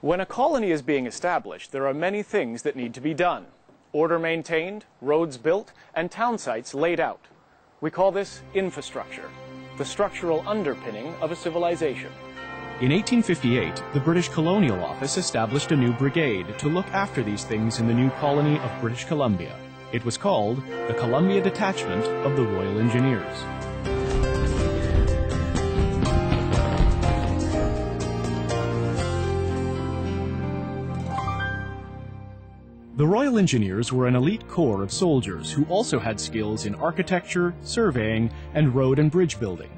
When a colony is being established, there are many things that need to be done. Order maintained, roads built, and town sites laid out. We call this infrastructure, the structural underpinning of a civilization. In 1858, the British Colonial Office established a new brigade to look after these things in the new colony of British Columbia. It was called the Columbia Detachment of the Royal Engineers. The Royal Engineers were an elite corps of soldiers who also had skills in architecture, surveying, and road and bridge building.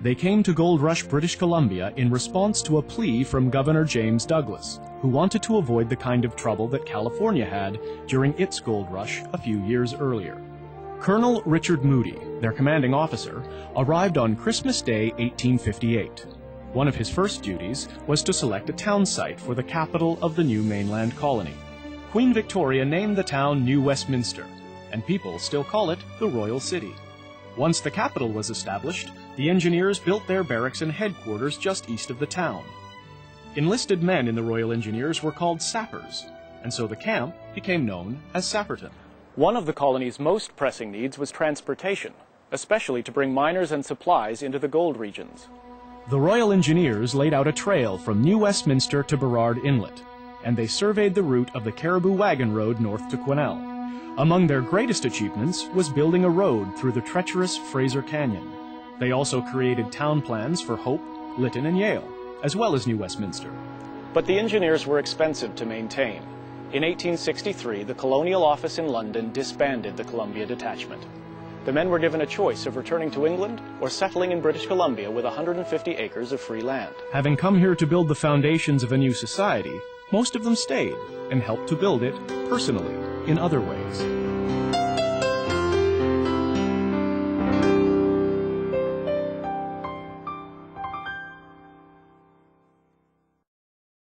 They came to Gold Rush, British Columbia in response to a plea from Governor James Douglas, who wanted to avoid the kind of trouble that California had during its gold rush a few years earlier. Colonel Richard Moody, their commanding officer, arrived on Christmas Day, 1858. One of his first duties was to select a town site for the capital of the new mainland colony. Queen Victoria named the town New Westminster, and people still call it the Royal City. Once the capital was established, the engineers built their barracks and headquarters just east of the town. Enlisted men in the Royal Engineers were called sappers, and so the camp became known as Sapperton. One of the colony's most pressing needs was transportation, especially to bring miners and supplies into the gold regions. The Royal Engineers laid out a trail from New Westminster to Burrard Inlet, and they surveyed the route of the Caribou Wagon Road north to Quesnel. Among their greatest achievements was building a road through the treacherous Fraser Canyon. They also created town plans for Hope, Lytton, and Yale, as well as New Westminster. But the engineers were expensive to maintain. In 1863, the Colonial Office in London disbanded the Columbia Detachment. The men were given a choice of returning to England or settling in British Columbia with 150 acres of free land. Having come here to build the foundations of a new society, most of them stayed and helped to build it personally in other ways.